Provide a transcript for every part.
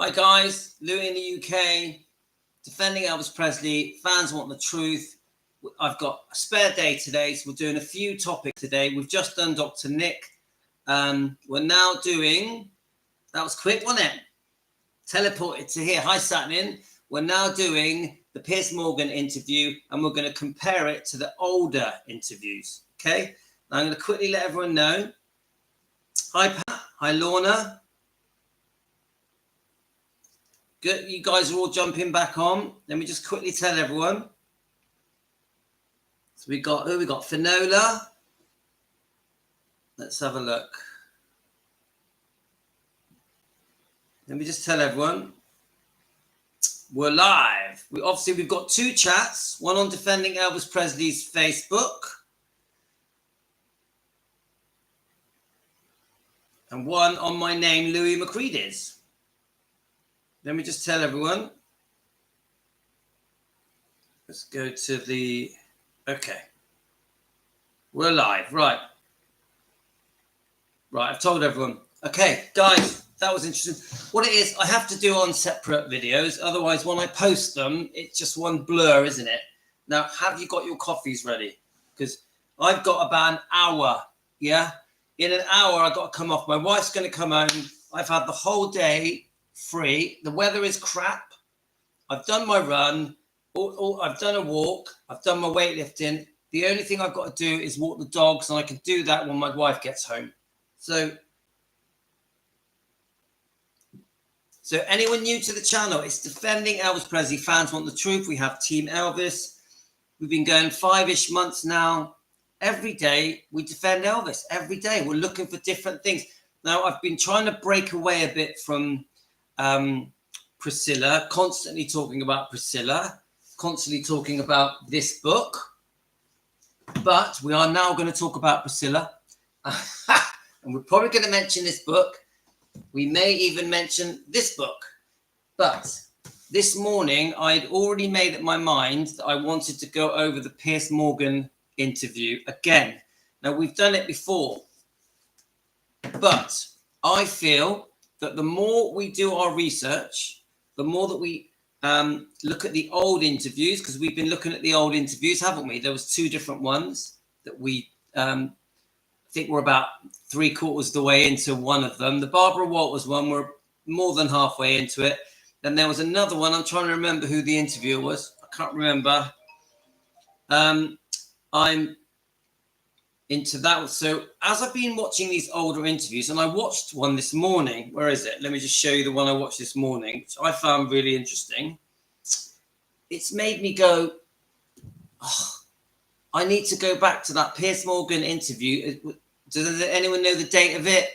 Hi guys, Louis in the UK, defending Elvis Presley. Fans want the truth. I've got a spare day today, so we're doing a few topics today. We've just done Dr. Nick. We're now doing, that was quick, wasn't it? Teleported to here. Hi, Satin. We're now doing the Piers Morgan interview, and we're going to compare it to the older interviews. Okay? Now I'm going to quickly let everyone know. Hi, Pat. Hi, Lorna. Good. You guys are all jumping back on. Let me just quickly tell everyone. So we got who? We got Finola. Let's have a look. Let me just tell everyone. We're live. We've got two chats. One on Defending Elvis Presley's Facebook. And one on my name, Louis McCready's. Let me just tell everyone. Let's go to the... Okay. We're live. Right. I've told everyone. Okay, guys, that was interesting. What it is, I have to do on separate videos. Otherwise, when I post them, it's just one blur, isn't it? Now, have you got your coffees ready? Because I've got about an hour, yeah? In an hour, I've got to come off. My wife's going to come home. I've had the whole day free. The weather is crap. I've done my run. I've done a walk. I've done my weightlifting. The only thing I've got to do is walk the dogs, and I can do that when my wife gets home. So anyone new to the channel, it's Defending Elvis Presley. Fans want the truth. We have Team Elvis. We've been going 5-ish months now. Every day we defend Elvis. Every day we're looking for different things. Now, I've been trying to break away a bit from Priscilla, constantly talking about Priscilla, constantly talking about this book. But we are now going to talk about Priscilla. And we're probably going to mention this book. We may even mention this book. But this morning, I'd already made up my mind that I wanted to go over the Piers Morgan interview again. Now, we've done it before. But I feel that the more we do our research, the more that we look at the old interviews, because we've been looking at the old interviews, haven't we? There was two different ones that we... I think we're about 3/4 of the way into one of them. The Barbara Walters one, we're more than halfway into it. Then there was another one. I'm trying to remember who the interviewer was. I can't remember. I'm into that. So as I've been watching these older interviews, and I watched one this morning. Where is it? Let me just show you the one I watched this morning, which I found really interesting. It's made me go, oh, I need to go back to that Piers Morgan interview. Does anyone know the date of it?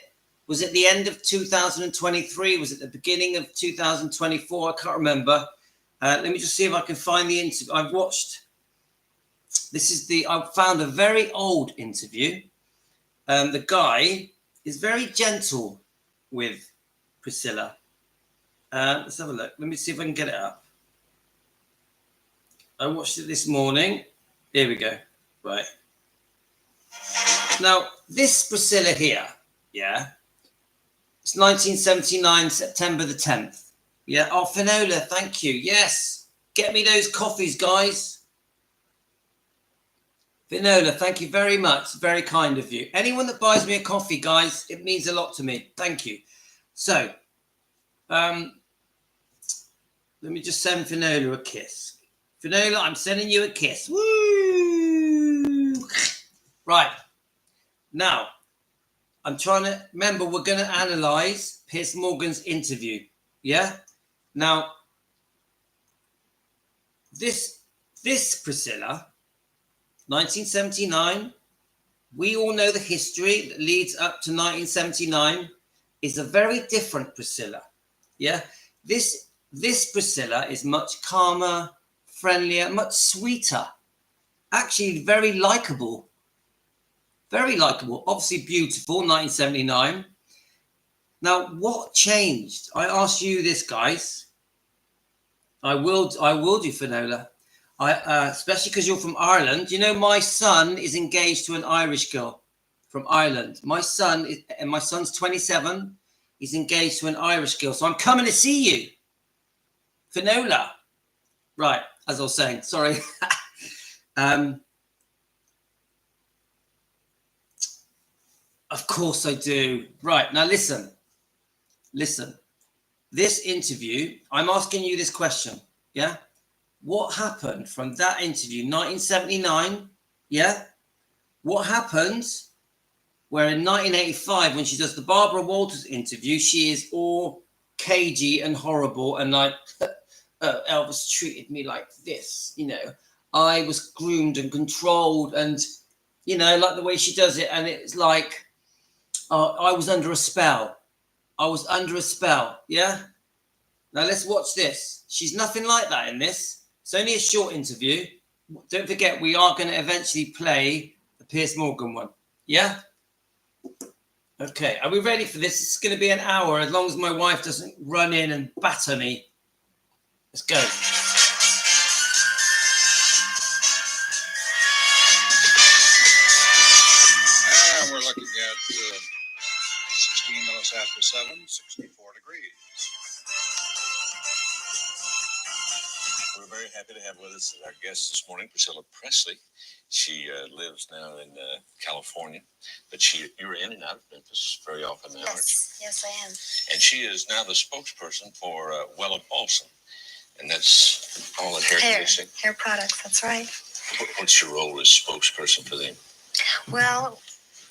Was it the end of 2023? Was it the beginning of 2024? I can't remember. Let me just see if I can find the interview. I've watched. I found a very old interview. The guy is very gentle with Priscilla. Let's have a look. Let me see if I can get it up. I watched it this morning. Here we go. Right. Now, this Priscilla here, yeah, it's 1979, September the 10th. Yeah. Oh, Finola, thank you. Yes. Get me those coffees, guys. Finola, thank you very much. Very kind of you. Anyone that buys me a coffee, guys, it means a lot to me. Thank you. So, let me just send Finola a kiss. Finola, I'm sending you a kiss. Woo! Right. Now, I'm trying to remember, we're going to analyze Piers Morgan's interview. Yeah? Now, this Priscilla, 1979, we all know the history that leads up to 1979, is a very different Priscilla. Yeah? This Priscilla is much calmer, friendlier, much sweeter. Actually, very likable. Very likable. Obviously beautiful, 1979. Now, what changed? I asked you this, guys. I will do, Finola. Especially because you're from Ireland. You know, my son is engaged to an Irish girl from Ireland. My son's 27. He's engaged to an Irish girl. So I'm coming to see you. Finola. Right, as I was saying, sorry. Of course I do. Right, now listen. This interview, I'm asking you this question, yeah? What happened from that interview, 1979, yeah? What happened where in 1985, when she does the Barbara Walters interview, she is all cagey and horrible and like, Elvis treated me like this, you know. I was groomed and controlled and, you know, like the way she does it. And it's like, I was under a spell. Yeah? Now let's watch this. She's nothing like that in this. It's only a short interview. Don't forget, we are going to eventually play the Piers Morgan one. Yeah? Okay, are we ready for this? It's going to be an hour as long as my wife doesn't run in and batter me. Let's go. We're looking at 16 minutes after 7, 64 degrees. We're very happy to have with us our guest this morning, Priscilla Presley. She lives now in California, but you're in and out of Memphis very often now, aren't you? Yes, I am. And she is now the spokesperson for Wella Balsam, and that's all in hair conditioning. Hair products, that's right. What's your role as spokesperson for them? Well,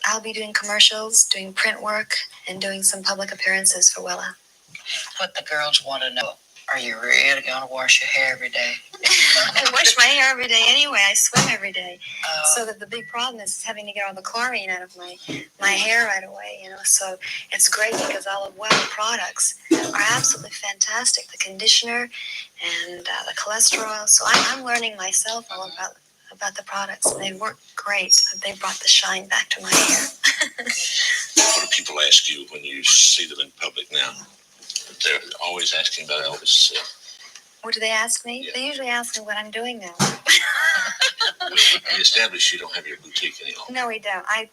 I'll be doing commercials, doing print work, and doing some public appearances for Wella. What the girls want to know, are you really going to wash your hair every day? I wash my hair every day anyway. I swim every day. So that the big problem is having to get all the chlorine out of my hair right away, you know. So it's great because all of Wella products are absolutely fantastic. The conditioner and the cholesterol. So I'm learning myself all about the products, and they work great. They brought the shine back to my hair. What do people ask you when you see them in public now? They're always asking about Elvis. What do they ask me? Yeah. They usually ask me what I'm doing now. We established you don't have your boutique any longer. No, we don't. I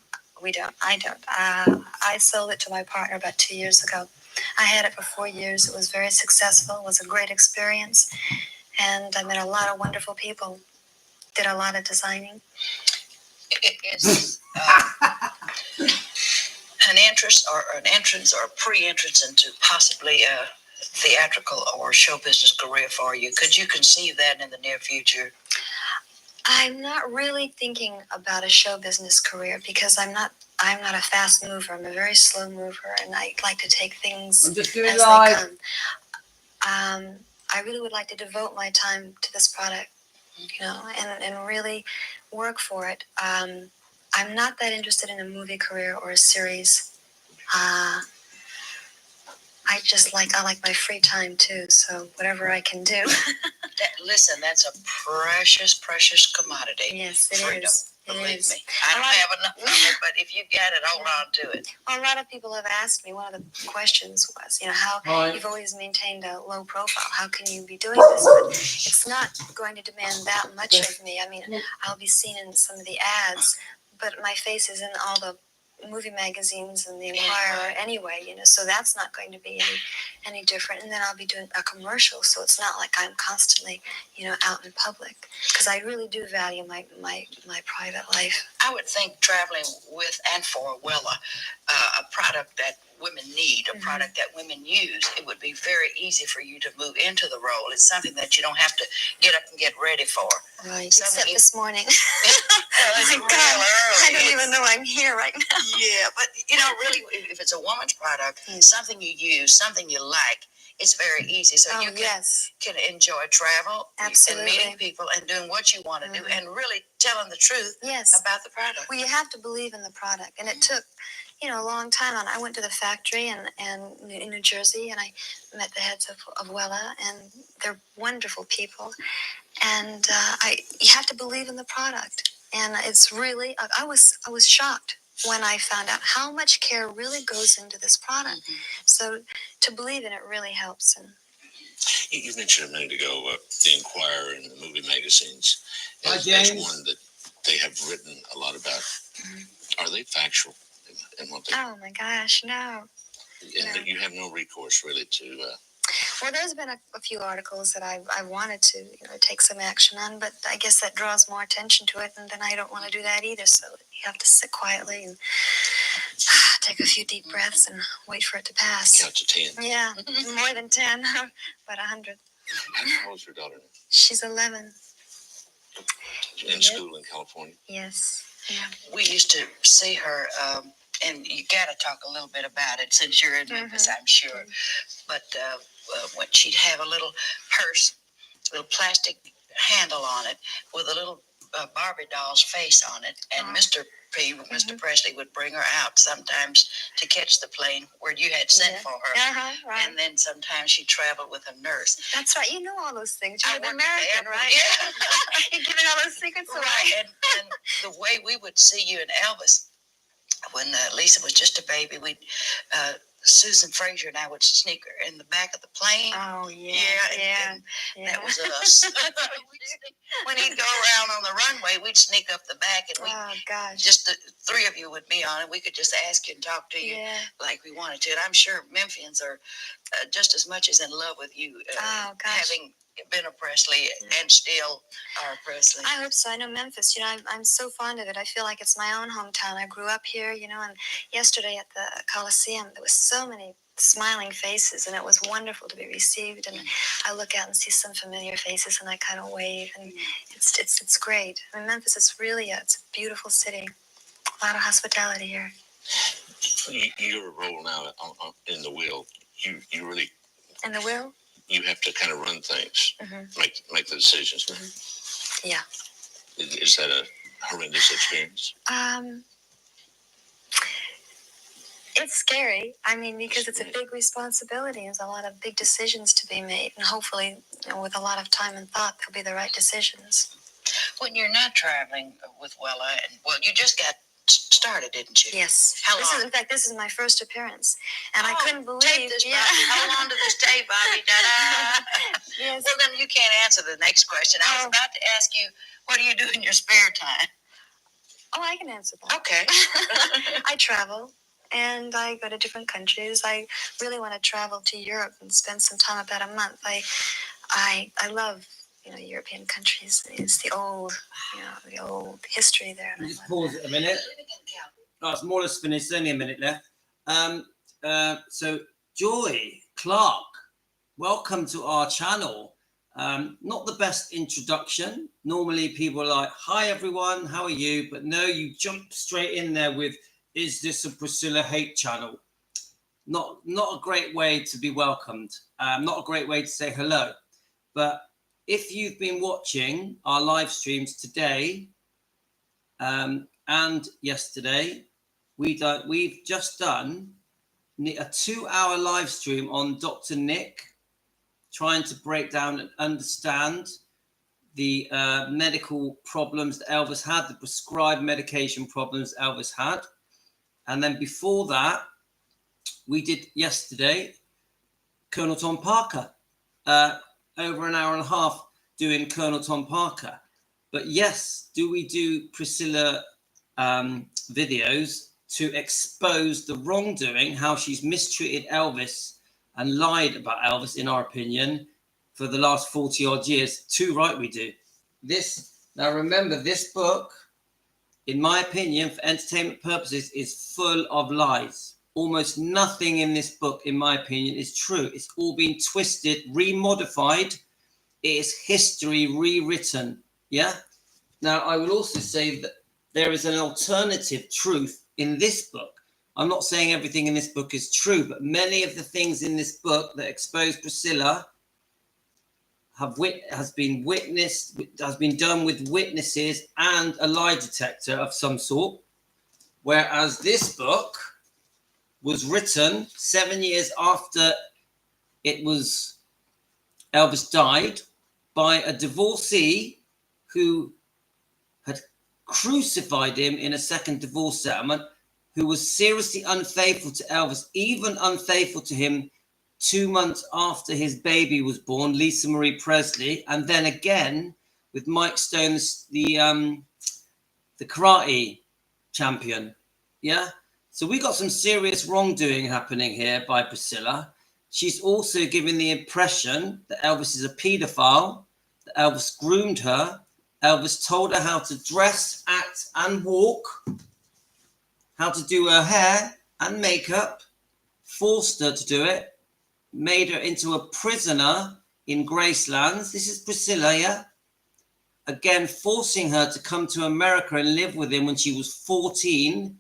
don't. I sold it to my partner about 2 years ago. I had it for 4 years. It was very successful. It was a great experience. And I met a lot of wonderful people. Did a lot of designing. It's an entrance or a pre-entrance into possibly a theatrical or show business career for you. Could you conceive that in the near future? I'm not really thinking about a show business career because I'm not a fast mover. I'm a very slow mover, and I like to take things I'm just doing as live. they come. I really would like to devote my time to this product, you know, and really work for it. I'm not that interested in a movie career or a series. I like my free time too, so whatever I can do. Listen, that's a precious, precious commodity. Yes, it Freedom. is. Believe me. I don't have enough of it, but if you got it, hold on to it. Well, a lot of people have asked me, one of the questions was, you know, how you've always maintained a low profile. How can you be doing this? But it's not going to demand that much of me. I mean, I'll be seen in some of the ads, but my face is in all the movie magazines and the Inquirer anyway, you know, so that's not going to be any different. And then I'll be doing a commercial, so it's not like I'm constantly, you know, out in public, because I really do value my private life. I would think traveling with and for Wella, a product that women need, a product that women use, it would be very easy for you to move into the role. It's something that you don't have to get up and get ready for. Right. Except this morning. It's My real God, early. I don't even know I'm here right now. Yeah, but you know, really, if it's a woman's product, something you use, something you like, it's very easy. So you can enjoy travel and meeting people and doing what you want to do and really telling the truth about the product. Well, you have to believe in the product, and it took, you know, a long time. I went to the factory in New Jersey, and I met the heads of Wella, and they're wonderful people. And you have to believe in the product, and it's really. I was shocked when I found out how much care really goes into this product. So to believe in it really helps. And you mentioned a minute ago the Inquirer and the movie magazines as one that they have written a lot about. Are they factual in what they? Oh my gosh, no. And you have no recourse really to. Well, there's been a few articles that I wanted to take some action on, but I guess that draws more attention to it, and then I don't want to do that either. So you have to sit quietly and take a few deep breaths and wait for it to pass. Count to 10. Yeah, more than 10, but 100. How old is your daughter now? She's 11. In school in California? Yes. Yeah. We used to see her, and you got to talk a little bit about it since you're in Memphis, I'm sure. But when she'd have a little purse, a little plastic handle on it with a little Barbie doll's face on it, and Mr. Presley would bring her out sometimes to catch the plane where you had sent for her. Right. And then sometimes she traveled with a nurse. That's right. You know all those things. You're an American, American, right? Yeah. You're giving all those secrets away. Right. And the way we would see you and Elvis, when Lisa was just a baby, we'd Susan Frazier and I would sneak her in the back of the plane. Oh, yeah. And that was us. When he'd go around on the runway, we'd sneak up the back, and just the three of you would be on it. We could just ask you and talk to you like we wanted to. And I'm sure Memphians are just as much as in love with you, having been a Presley and still are Presley. I hope so. I know Memphis. I'm so fond of it. I feel like it's my own hometown. I grew up here, and yesterday at the Coliseum, there was so many smiling faces, and it was wonderful to be received. And I look out and see some familiar faces, and I kind of wave, and it's great. I mean, Memphis is really it's a beautiful city. A lot of hospitality here. Your role now in the will, you really in the will. You have to kind of run things, make the decisions. Yeah. Is that a horrendous experience? It's scary. I mean, because it's a big responsibility. There's a lot of big decisions to be made, and hopefully, with a lot of time and thought, they'll be the right decisions. When you're not traveling with Wella, you just got started, didn't you? Yes. How long? This is my first appearance, and I couldn't believe. Take this, Bobby. How long did this take, Bobby? Yes. Well, then you can't answer the next question. I was about to ask you, what do you do in your spare time? Oh, I can answer that. Okay. I travel, and I go to different countries. I really want to travel to Europe and spend some time, about a month. I love European countries. It's the old history there. Just pause it a minute. It's more or less finished. There's only a minute left. So Joy Clark, welcome to our channel. Not the best introduction. Normally people are like, "Hi everyone, how are you?" But no, you jump straight in there with, "Is this a Priscilla hate channel?" Not a great way to be welcomed. Not a great way to say hello. But if you've been watching our live streams today and yesterday, we've just done a 2-hour live stream on Dr. Nick, trying to break down and understand the medical problems that Elvis had, the prescribed medication problems Elvis had. And then before that, we did yesterday Colonel Tom Parker, over an hour and a half doing Colonel Tom Parker. But yes, do we do Priscilla videos to expose the wrongdoing, how she's mistreated Elvis and lied about Elvis, in our opinion, for the last 40 odd years? Too right we do. Now remember, this book, in my opinion, for entertainment purposes, is full of lies. Almost nothing in this book, in my opinion, is true. It's all been twisted, remodified. It is history rewritten. Yeah. Now, I will also say that there is an alternative truth in this book. I'm not saying everything in this book is true, but many of the things in this book that expose Priscilla has been done with witnesses and a lie detector of some sort. Whereas this book was written 7 years after Elvis died, by a divorcee who had crucified him in a second divorce settlement, who was seriously unfaithful to Elvis, even unfaithful to him 2 months after his baby was born, Lisa Marie Presley, and then again with Mike Stone, the karate champion. Yeah. So we got some serious wrongdoing happening here by Priscilla. She's also giving the impression that Elvis is a paedophile, that Elvis groomed her, Elvis told her how to dress, act and walk, how to do her hair and makeup, forced her to do it, made her into a prisoner in Gracelands. This is Priscilla, yeah? Again, forcing her to come to America and live with him when she was 14,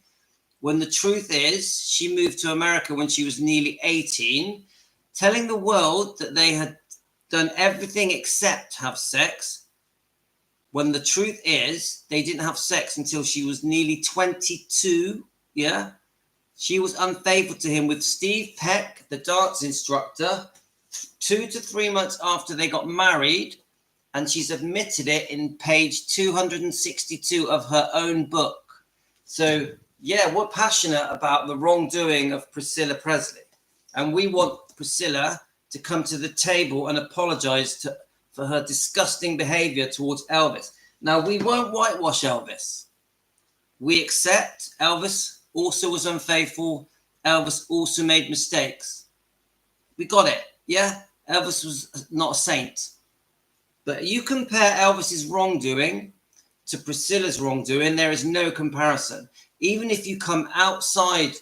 when the truth is she moved to America when she was nearly 18, telling the world that they had done everything except have sex, when the truth is they didn't have sex until she was nearly 22, yeah? She was unfaithful to him with Steve Peck, the dance instructor, 2 to 3 months after they got married, and she's admitted it in page 262 of her own book. So, yeah, we're passionate about the wrongdoing of Priscilla Presley, and we want Priscilla to come to the table and apologize for her disgusting behavior towards Elvis. Now, we won't whitewash Elvis. We accept Elvis also was unfaithful. Elvis also made mistakes. We got it, yeah? Elvis was not a saint. But you compare Elvis's wrongdoing to Priscilla's wrongdoing, there is no comparison. Even if you come outside,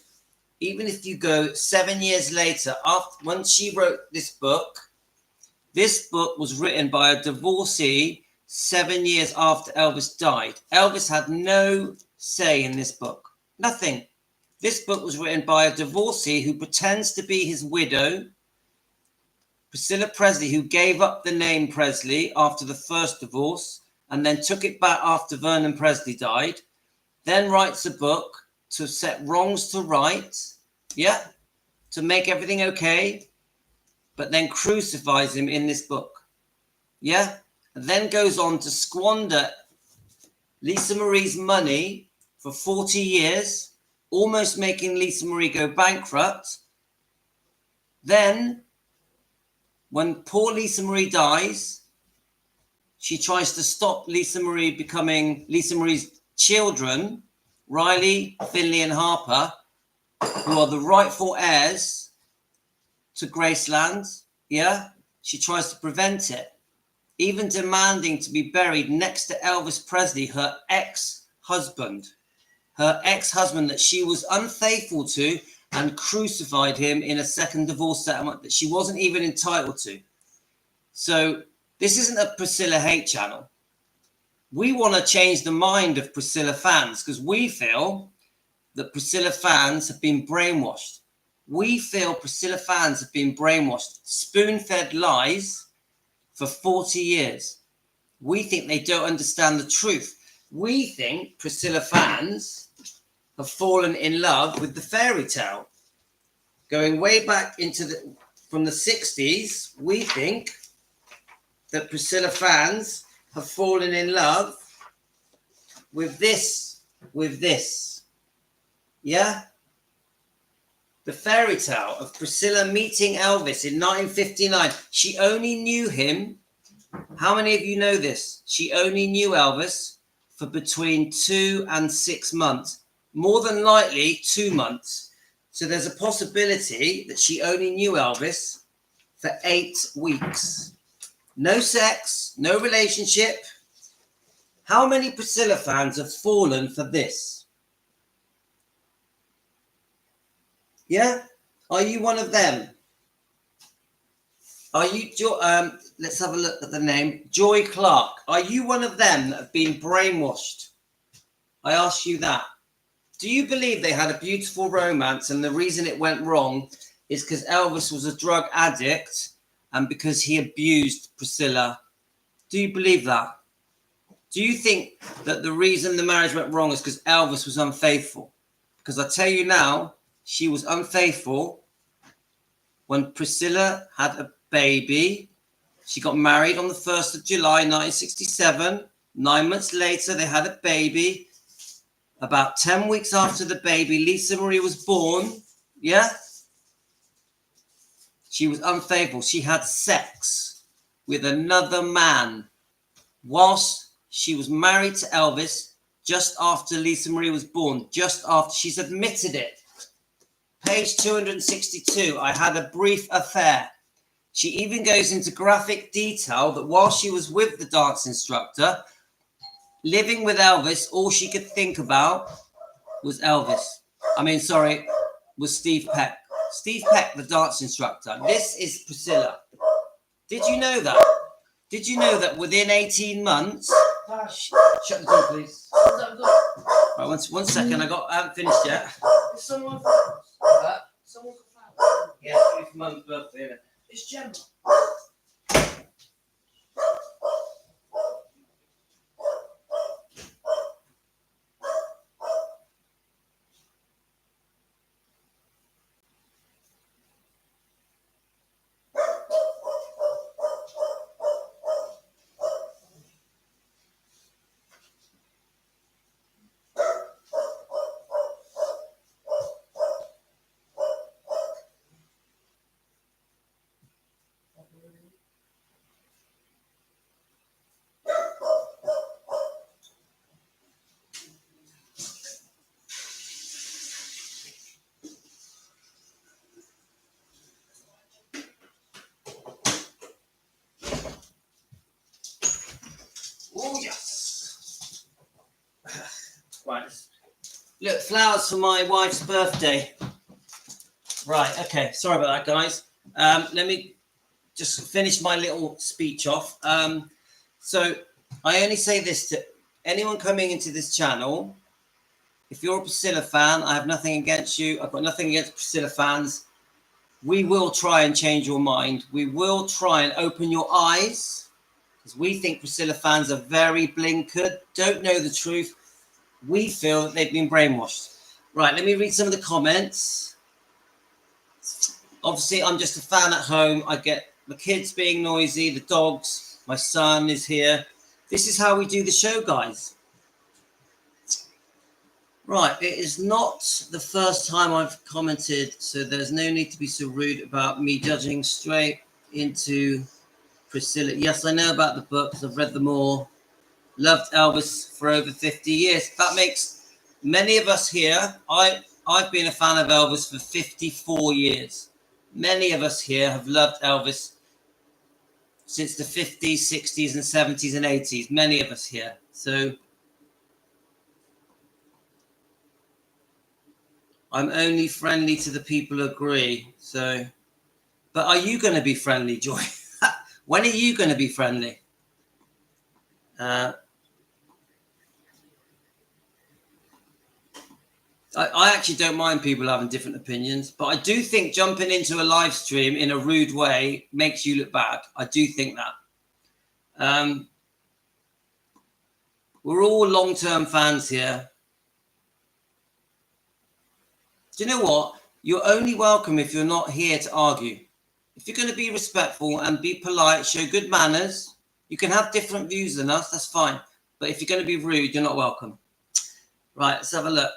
even if you go 7 years later, after when she wrote this book was written by a divorcee 7 years after Elvis died. Elvis had no say in this book. Nothing. This book was written by a divorcee who pretends to be his widow, Priscilla Presley, who gave up the name Presley after the first divorce and then took it back after Vernon Presley died, then writes a book to set wrongs to right, yeah, to make everything okay, but then crucifies him in this book, yeah, and then goes on to squander Lisa Marie's money for 40 years, almost making Lisa Marie go bankrupt. Then, when poor Lisa Marie dies, she tries to stop Lisa Marie becoming Lisa Marie's children, Riley, Finley, and Harper, who are the rightful heirs to Graceland. Yeah, she tries to prevent it, even demanding to be buried next to Elvis Presley, her ex-husband that she was unfaithful to and crucified him in a second divorce settlement that she wasn't even entitled to. So this isn't a Priscilla hate channel. We want to change the mind of Priscilla fans because we feel that Priscilla fans have been brainwashed. We feel Priscilla fans have been brainwashed, spoon-fed lies for 40 years. We think they don't understand the truth. We think Priscilla fans have fallen in love with the fairy tale. Going way back from the 60s, we think that Priscilla fans have fallen in love with this. Yeah? The fairy tale of Priscilla meeting Elvis in 1959. She only knew him. How many of you know this? She only knew Elvis for between 2 and 6 months. More than likely 2 months. So there's a possibility that she only knew Elvis for 8 weeks. No sex, no relationship. How many Priscilla fans have fallen for this? Yeah? Are you one of them? Are you, let's have a look at the name, Joy Clark. Are you one of them that have been brainwashed? I ask you that. Do you believe they had a beautiful romance and the reason it went wrong is because Elvis was a drug addict and because he abused Priscilla? Do you believe that? Do you think that the reason the marriage went wrong is because Elvis was unfaithful? Because I tell you now, she was unfaithful when Priscilla had a baby. She got married on the 1st of July, 1967. 9 months later, they had a baby. About 10 weeks after the baby, Lisa Marie was born. Yeah? She was unfaithful. She had sex with another man whilst she was married to Elvis just after Lisa Marie was born. Just after. She's admitted it. page 262, I had a brief affair. She even goes into graphic detail that while she was with the dance instructor, living with Elvis, all she could think about was was Steve Peck. Steve Peck, the dance instructor. This is Priscilla. Did you know that? Did you know that within 18 months... Shut the door, please. Right, one second. I haven't finished yet. Is someone for flowers? Someone for flowers? Yeah, it's Mum's birthday, isn't it? It's Gemma. Oh, yes. Right. Look, flowers for my wife's birthday. Right, okay. Sorry about that, guys. Let me just finish my little speech off. So I only say this to anyone coming into this channel. If you're a Priscilla fan, I have nothing against you. I've got nothing against Priscilla fans. We will try and change your mind. We will try and open your eyes, because we think Priscilla fans are very blinkered, don't know the truth. We feel that they've been brainwashed. Right, let me read some of the comments. Obviously, I'm just a fan at home. I get the kids being noisy, the dogs, my son is here. This is how we do the show, guys. Right, it is not the first time I've commented, so there's no need to be so rude about me judging straight into Priscilla. Yes, I know about the books. I've read them all. Loved Elvis for over 50 years. That makes many of us here. I've been a fan of Elvis for 54 years. Many of us here have loved Elvis since the 50s, 60s, and 70s and 80s. Many of us here. So I'm only friendly to the people who agree. So, but are you going to be friendly, Joy? When are you going to be friendly? I actually don't mind people having different opinions, but I do think jumping into a live stream in a rude way makes you look bad. I do think that. We're all long-term fans here. Do you know what? You're only welcome if you're not here to argue. If you're going to be respectful and be polite, show good manners, you can have different views than us, that's fine. But if you're going to be rude, you're not welcome. Right, let's have a look.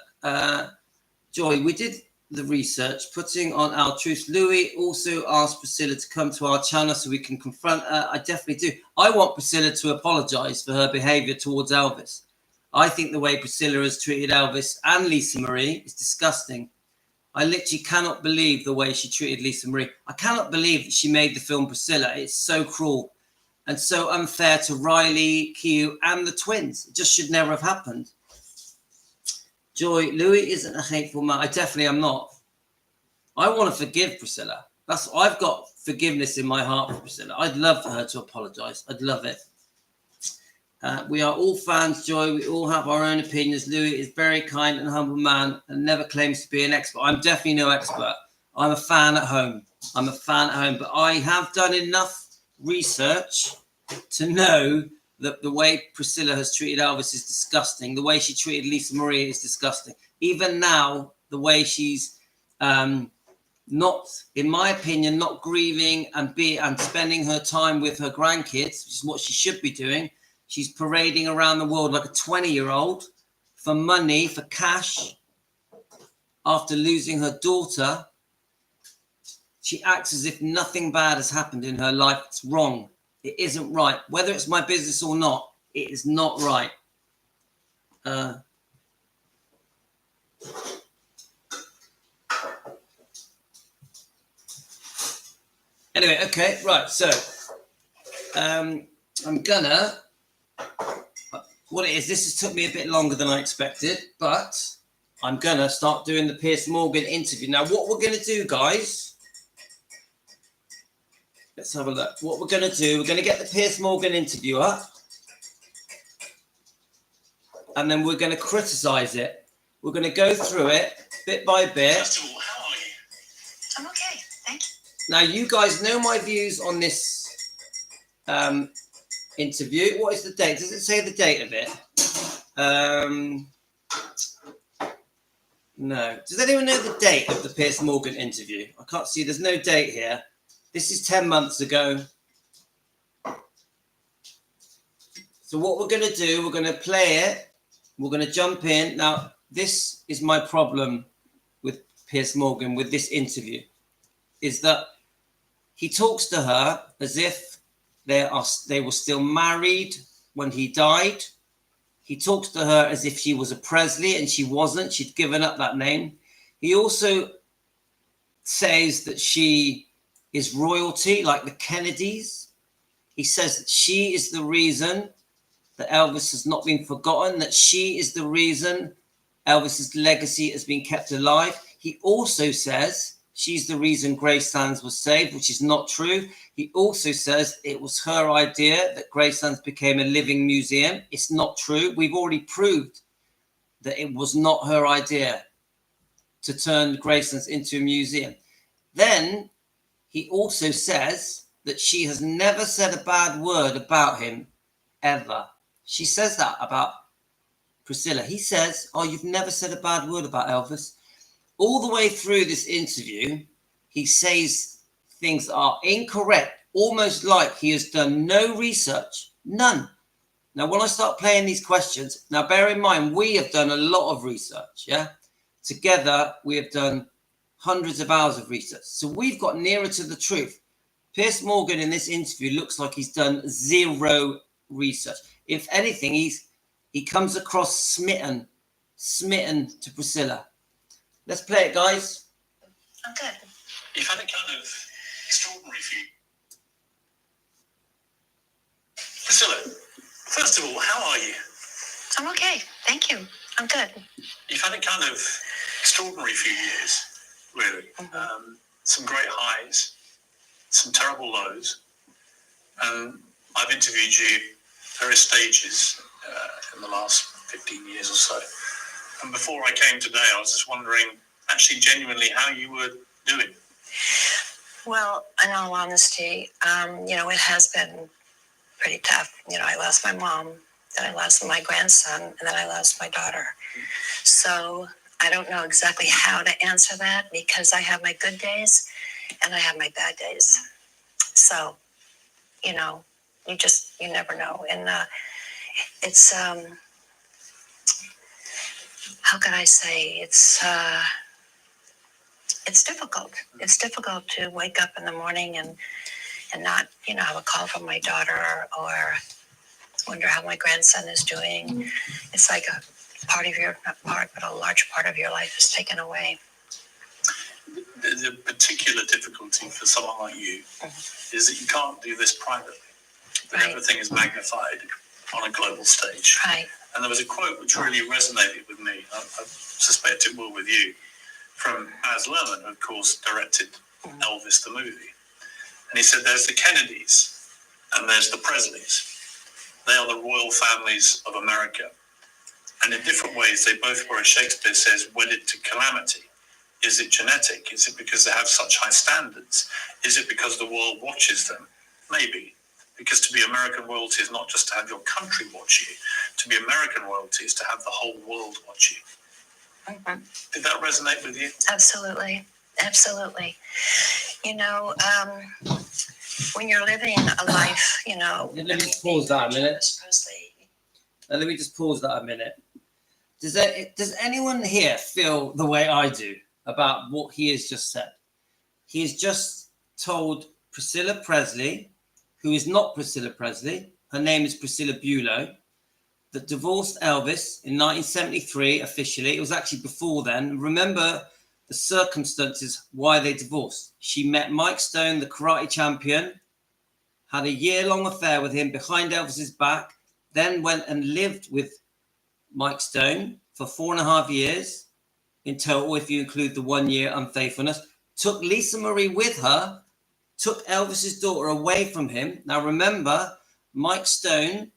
Joy, we did the research, putting on our truth. Louis also asked Priscilla to come to our channel so we can confront her. I definitely do. I want Priscilla to apologise for her behaviour towards Elvis. I think the way Priscilla has treated Elvis and Lisa Marie is disgusting. I literally cannot believe the way she treated Lisa Marie. I cannot believe that she made the film Priscilla. It's so cruel and so unfair to Riley, Q, and the twins. It just should never have happened. Joy, Louis isn't a hateful man. I definitely am not. I want to forgive Priscilla. I've got forgiveness in my heart for Priscilla. I'd love for her to apologise. I'd love it. We are all fans, Joy. We all have our own opinions. Louis is a very kind and humble man and never claims to be an expert. I'm definitely no expert. I'm a fan at home. But I have done enough research to know that the way Priscilla has treated Elvis is disgusting. The way she treated Lisa Marie is disgusting. Even now, the way she's not, in my opinion, not grieving and spending her time with her grandkids, which is what she should be doing. She's parading around the world like a 20-year-old for money, for cash. After losing her daughter, she acts as if nothing bad has happened in her life. It's wrong. It isn't right. Whether it's my business or not, it is not right. Anyway, okay, right. So I'm gonna. What it is, this has took me a bit longer than I expected, but I'm gonna start doing the Piers Morgan interview. Now, what we're gonna do, guys, let's have a look. What we're gonna do, we're gonna get the Piers Morgan interview up, and then we're gonna criticize it. We're gonna go through it bit by bit. First of all, how are you? I'm okay, thank you. Now, you guys know my views on this interview. What is the date? Does it say the date of it? No. Does anyone know the date of the Piers Morgan interview? I can't see. There's no date here. This is 10 months ago. So what we're going to do, we're going to play it. We're going to jump in. Now, this is my problem with Piers Morgan, with this interview, is that he talks to her as if they were still married when he died. He talks to her as if she was a Presley, and she wasn't. She'd given up that name. He also says that she is royalty, like the Kennedys. He says that she is the reason that Elvis has not been forgotten, that she is the reason Elvis's legacy has been kept alive. He also says she's the reason Gracelands was saved, which is not true. He also says it was her idea that Gracelands became a living museum. It's not true. We've already proved that it was not her idea to turn Gracelands into a museum. Then he also says that she has never said a bad word about him, ever. She says that about Priscilla. He says, oh, you've never said a bad word about Elvis. All the way through this interview, he says things that are incorrect, almost like he has done no research, none. Now, when I start playing these questions, now bear in mind, we have done a lot of research, yeah? Together, we have done hundreds of hours of research. So we've got nearer to the truth. Piers Morgan in this interview looks like he's done zero research. If anything, he comes across smitten to Priscilla. Let's play it, guys. I'm good. You've had a kind of extraordinary few. Priscilla, first of all, how are you? I'm okay, thank you. I'm good. You've had a kind of extraordinary few years, really. Mm-hmm. Some great highs, some terrible lows. I've interviewed you various stages in the last 15 years or so. And before I came today, I was just wondering, actually, genuinely, how you were doing. Well, in all honesty, it has been pretty tough. I lost my mom, then I lost my grandson, and then I lost my daughter. So I don't know exactly how to answer that, because I have my good days and I have my bad days. So, you never know. And it's, how can I say, it's difficult. It's difficult to wake up in the morning and not, have a call from my daughter or wonder how my grandson is doing. It's like a part of your, not part, but a large part of your life is taken away. The particular difficulty for someone like you is that you can't do this privately. That Right. Everything is magnified on a global stage. Right. And there was a quote which really resonated with me. I suspect it will with you, from Baz Luhrmann, who of course directed Elvis the movie. And he said, there's the Kennedys and there's the Presleys. They are the royal families of America. And in different ways, they both were, as Shakespeare says, wedded to calamity. Is it genetic? Is it because they have such high standards? Is it because the world watches them? Maybe. Because to be American royalty is not just to have your country watch you. To be American royalty is to have the whole world watch you. Mm-hmm. Did that resonate with you? Absolutely. Absolutely. When you're living a life, Let me just pause that a minute. Presley. Let me just pause that a minute. Does anyone here feel the way I do about what he has just said? He has just told Priscilla Presley, who is not Priscilla Presley, her name is Priscilla Bulow, that divorced Elvis in 1973 officially. It was actually before then. Remember, the circumstances why they divorced. She met Mike Stone, the karate champion, had a year-long affair with him behind Elvis's back, then went and lived with Mike Stone for 4.5 years in total, if you include the 1 year unfaithfulness, took Lisa Marie with her, took Elvis's daughter away from him. Now remember, Mike Stone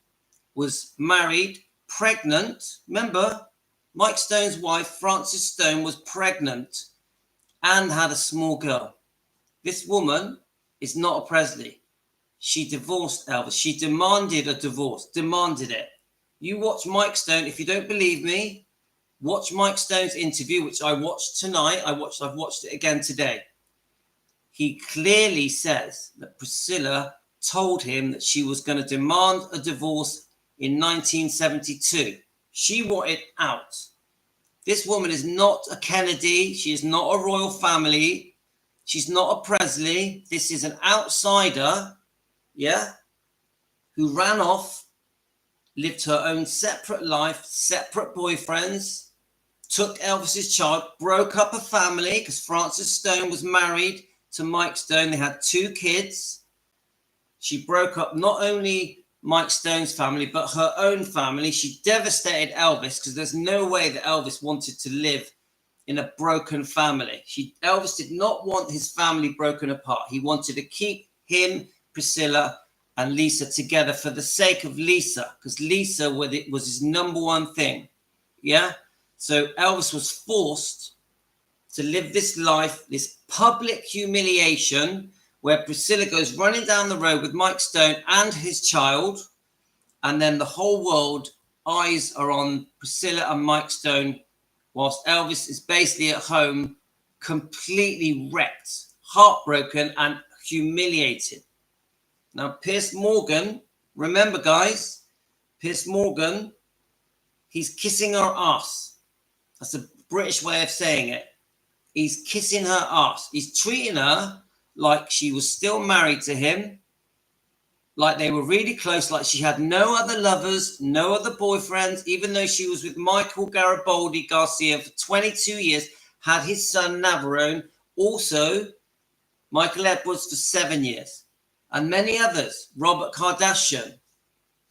was married, pregnant. Remember, Mike Stone's wife, Frances Stone, was pregnant and had a small girl. This woman is not a Presley. She divorced Elvis. She demanded a divorce, demanded it. You watch Mike Stone. If you don't believe me, watch Mike Stone's interview, which I watched tonight. I've watched it again today. He clearly says that Priscilla told him that she was going to demand a divorce in 1972. She wanted out. This woman is not a Kennedy. She is not a royal family. She's not a Presley. This is an outsider, yeah, who ran off, lived her own separate life, separate boyfriends, took Elvis's child, broke up a family because Frances Stone was married to Mike Stone. They had 2 kids. She broke up not only Mike Stone's family, but her own family. She devastated Elvis because there's no way that Elvis wanted to live in a broken family. Elvis did not want his family broken apart. He wanted to keep him, Priscilla, and Lisa together for the sake of Lisa, because Lisa was his number one thing. Yeah? So Elvis was forced to live this life, this public humiliation, where Priscilla goes running down the road with Mike Stone and his child, and then the whole world eyes are on Priscilla and Mike Stone, whilst Elvis is basically at home, completely wrecked, heartbroken, and humiliated. Now, Piers Morgan, remember, guys, Piers Morgan, he's kissing her ass. That's a British way of saying it. He's kissing her ass. He's treating her like she was still married to him, like they were really close, like she had no other lovers, no other boyfriends, even though she was with Michael Garibaldi Garcia for 22 years, had his son Navarone, also Michael Edwards for 7 years, and many others, Robert Kardashian,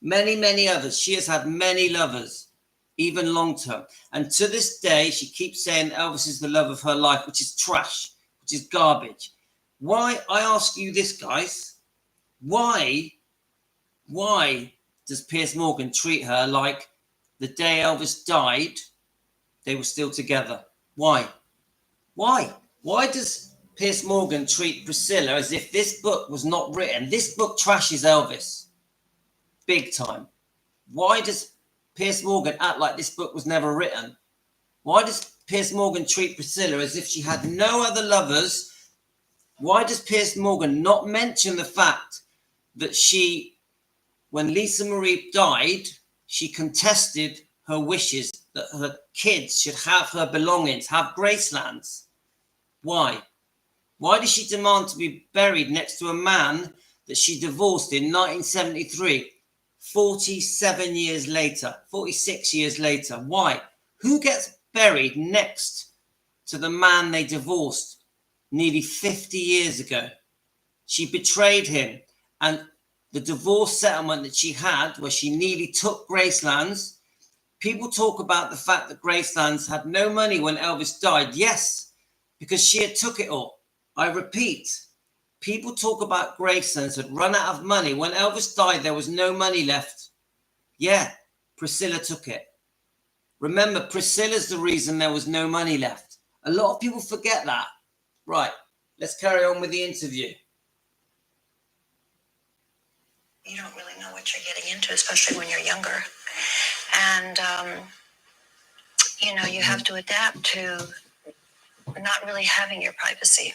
many, many others. She has had many lovers, even long-term. And to this day, she keeps saying Elvis is the love of her life, which is trash, which is garbage. Why, I ask you this, guys, why does Piers Morgan treat her like the day Elvis died, they were still together? Why? Why does Piers Morgan treat Priscilla as if this book was not written? This book trashes Elvis big time. Why does Piers Morgan act like this book was never written? Why does Piers Morgan treat Priscilla as if she had no other lovers? Why does Piers Morgan not mention the fact that when Lisa Marie died, she contested her wishes that her kids should have her belongings, have Gracelands? Why? Why does she demand to be buried next to a man that she divorced in 1973, 47 years later, 46 years later? Why? Who gets buried next to the man they divorced nearly 50 years ago? She betrayed him, and the divorce settlement that she had, where she nearly took Gracelands, people talk about the fact that Gracelands had no money when Elvis died. Yes, because she had took it all. I repeat, people talk about Gracelands had run out of money. When Elvis died, there was no money left. Yeah, Priscilla took it. Remember, Priscilla's the reason there was no money left. A lot of people forget that. Right, let's carry on with the interview. You don't really know what you're getting into, especially when you're younger. And, you have to adapt to not really having your privacy.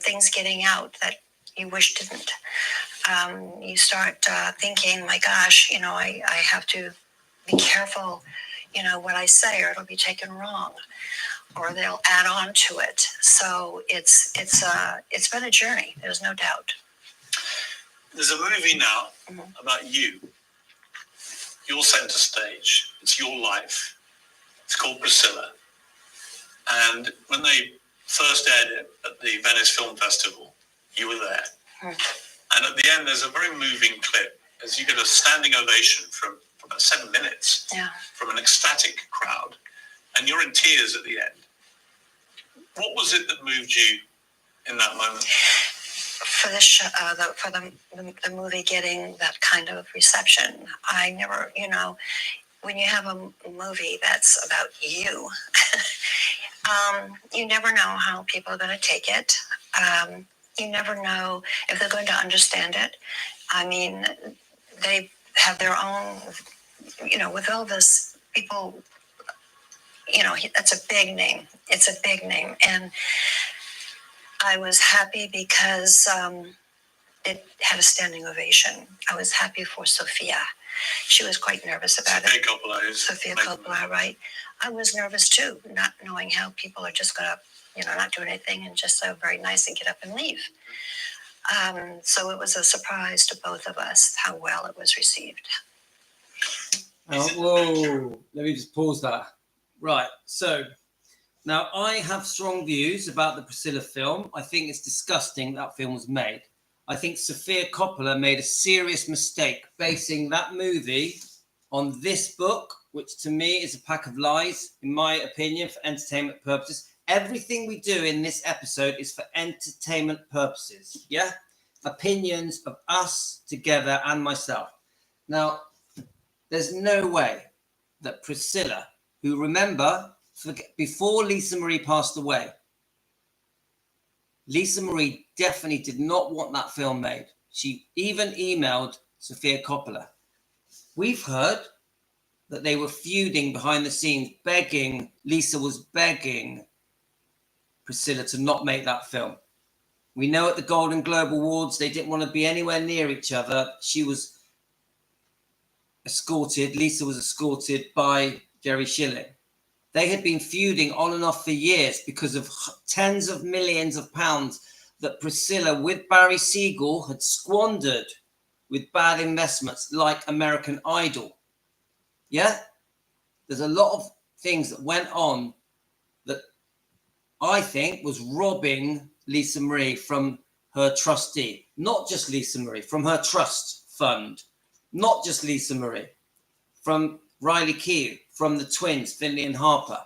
Things getting out that you wish didn't. You start thinking, my gosh, I have to be careful, what I say, or it'll be taken wrong, or they'll add on to it. So it's been a journey. There's no doubt. There's a movie now about you. Your center stage. It's your life. It's called Priscilla. And when they first aired it at the Venice Film Festival, you were there. And at the end, there's a very moving clip as you get a standing ovation for about 7 minutes from an ecstatic crowd, and you're in tears at the end. What was it that moved you in that moment? For the show, for the movie getting that kind of reception, I never, when you have a movie that's about you, you never know how people are going to take it. You never know if they're going to understand it. I mean, they have their own, with Elvis, people, that's a big name. It's a big name. And I was happy because it had a standing ovation. I was happy for Sophia. She was quite nervous about it. Sophia Coppola, right? I was nervous too, not knowing how people are just going to, not do anything and just so very nice and get up and leave. So it was a surprise to both of us how well it was received. Whoa, let me just pause that. Right, so now I have strong views about the Priscilla film. I think it's disgusting that film was made. I think Sofia Coppola made a serious mistake basing that movie on this book, which to me is a pack of lies, in my opinion, for entertainment purposes. Everything we do in this episode is for entertainment purposes, yeah? Opinions of us together and myself. Now, there's no way that Priscilla, who, remember, before Lisa Marie passed away, Lisa Marie definitely did not want that film made. She even emailed Sofia Coppola. We've heard that they were feuding behind the scenes, begging, Lisa was begging Priscilla to not make that film. We know at the Golden Globe Awards, they didn't want to be anywhere near each other. She was escorted, Lisa was escorted by Jerry Schilling. They had been feuding on and off for years because of tens of millions of pounds that Priscilla with Barry Siegel had squandered with bad investments like American Idol. Yeah? There's a lot of things that went on that I think was robbing Lisa Marie from her trustee. Not just Lisa Marie, from her trust fund. Not just Lisa Marie, from Riley Keough, from the twins, Finley and Harper.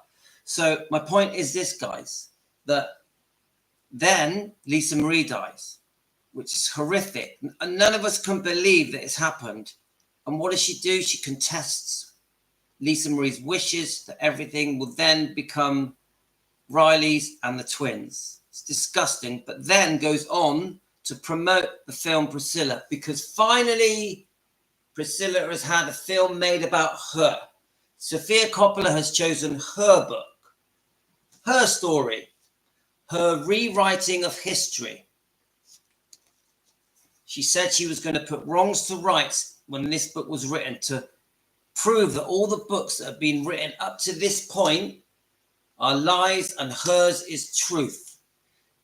So my point is this, guys, that then Lisa Marie dies, which is horrific. And none of us can believe that it's happened. And what does she do? She contests Lisa Marie's wishes that everything will then become Riley's and the twins. It's disgusting, but then goes on to promote the film Priscilla, because finally Priscilla has had a film made about her. Sofia Coppola has chosen her book, her story, her rewriting of history. She said she was going to put wrongs to rights when this book was written to prove that all the books that have been written up to this point are lies and hers is truth.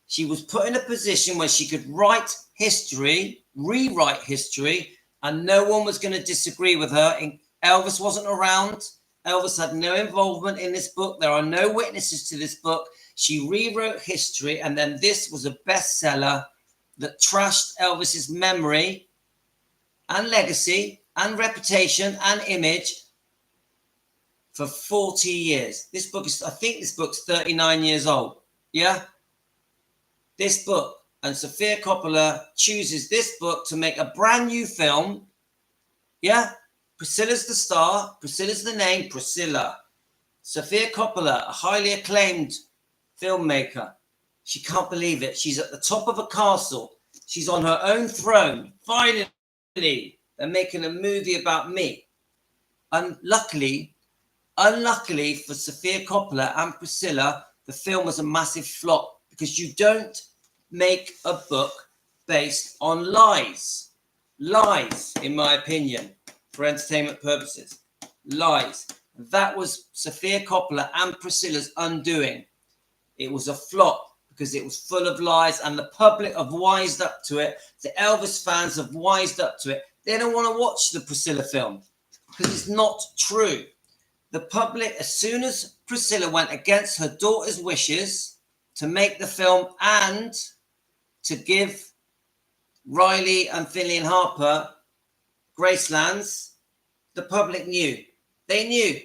She was put in a position where she could write history, rewrite history, and no one was going to disagree with her. Elvis wasn't around. Elvis had no involvement in this book. There are no witnesses to this book. She rewrote history, and then this was a bestseller that trashed Elvis's memory and legacy and reputation and image for 40 years. This book is, I think this book's 39 years old. Yeah? This book, and Sofia Coppola chooses this book to make a brand new film. Yeah? Priscilla's the star. Priscilla's the name. Priscilla. Sofia Coppola, a highly acclaimed filmmaker. She can't believe it. She's at the top of a castle. She's on her own throne. Finally, they're making a movie about me. Unluckily for Sofia Coppola and Priscilla, the film was a massive flop, because you don't make a book based on lies. Lies, in my opinion, for entertainment purposes. Lies. That was Sofia Coppola and Priscilla's undoing. It was a flop because it was full of lies, and the public have wised up to it. The Elvis fans have wised up to it. They don't want to watch the Priscilla film because it's not true. The public, as soon as Priscilla went against her daughter's wishes to make the film and to give Riley and Finian Harper Gracelands, the public knew. They knew.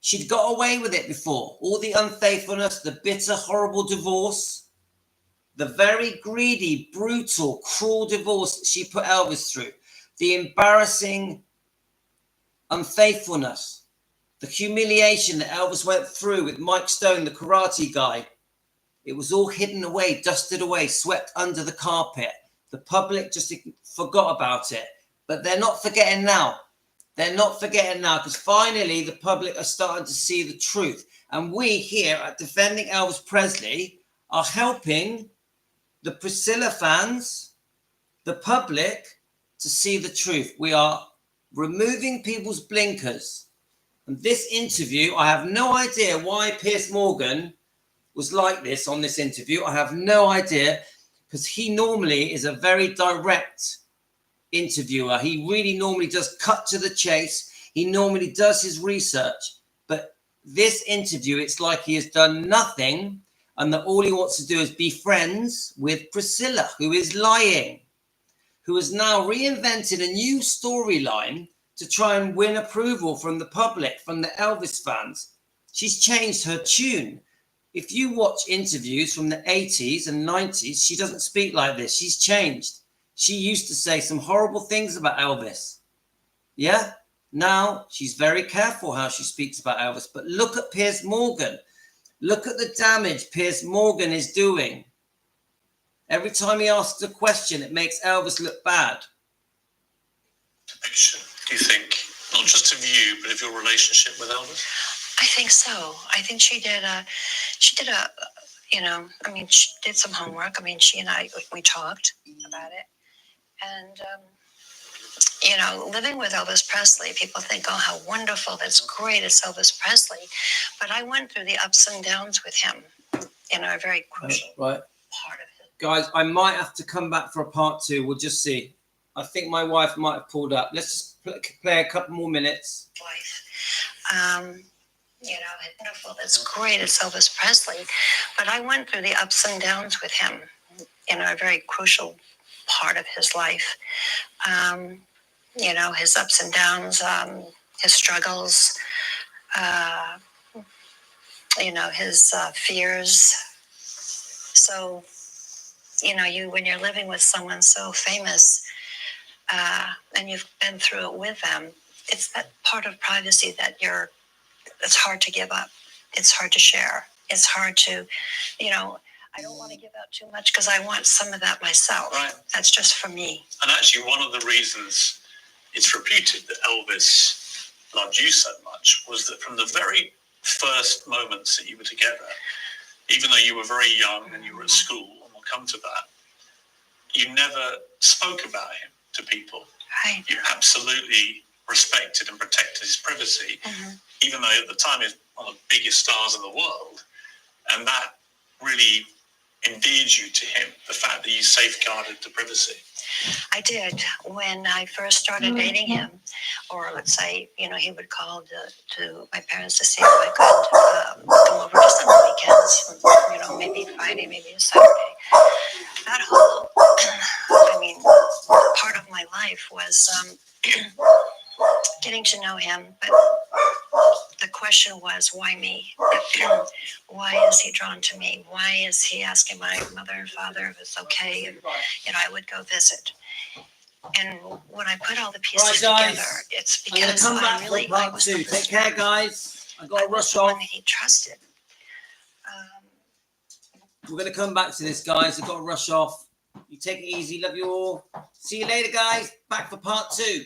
She'd got away with it before. All the unfaithfulness, the bitter, horrible divorce, the very greedy, brutal, cruel divorce she put Elvis through, the embarrassing unfaithfulness, the humiliation that Elvis went through with Mike Stone, the karate guy. It was all hidden away, dusted away, swept under the carpet. The public just forgot about it. But they're not forgetting now. They're not forgetting now, because finally the public are starting to see the truth. And we here at Defending Elvis Presley are helping the Priscilla fans, the public, to see the truth. We are removing people's blinkers. And this interview, I have no idea why Piers Morgan was like this on this interview. I have no idea, because he normally is a very direct interviewer. He really normally does cut to the chase. He normally does his research. But this interview, it's like he has done nothing, and that all he wants to do is be friends with Priscilla, who is lying, who has now reinvented a new storyline to try and win approval from the public, from the Elvis fans. She's changed her tune. If you watch interviews from the 80s and 90s, she doesn't speak like this. She's changed. She used to say some horrible things about Elvis. Yeah? Now she's very careful how she speaks about Elvis. But look at Piers Morgan. Look at the damage Piers Morgan is doing. Every time he asks a question, it makes Elvis look bad. Do you think, not just of you, but of your relationship with Elvis? I think so. I think she did she did some homework. I mean, she and I, we talked about it. And, living with Elvis Presley, people think, oh, how wonderful, that's great, it's Elvis Presley. But I went through the ups and downs with him, a very crucial part of it. Guys, I might have to come back for a part 2. We'll just see. I think my wife might have pulled up. Let's just play a couple more minutes. Wonderful, that's great, it's Elvis Presley. But I went through the ups and downs with him, a very crucial part of his life. His ups and downs, his struggles, his fears. So, when you're living with someone so famous, and you've been through it with them, it's that part of privacy that it's hard to give up. It's hard to share. It's hard to, I don't want to give out too much because I want some of that myself. Right. That's just for me. And actually, one of the reasons it's reputed that Elvis loved you so much was that from the very first moments that you were together, even though you were very young and you were at school, and we'll come to that, you never spoke about him to people. Right. You absolutely respected and protected his privacy, even though at the time he was one of the biggest stars in the world. And that really endeared you to him, the fact that you safeguarded the privacy. I did. When I first started dating him, or let's say, he would call to my parents to see if I could come over just on the weekends, maybe Friday, maybe a Saturday. That whole, part of my life was getting to know him, but the question was, why me? Why is he drawn to me? Why is he asking my mother and father if it's okay? And, I would go visit. And when I put all the pieces together, it's because I really was the Take care, guys. I got to rush off. He trusted. We're going to come back to this, guys. I've got to rush off. You take it easy. Love you all. See you later, guys. Back for part 2.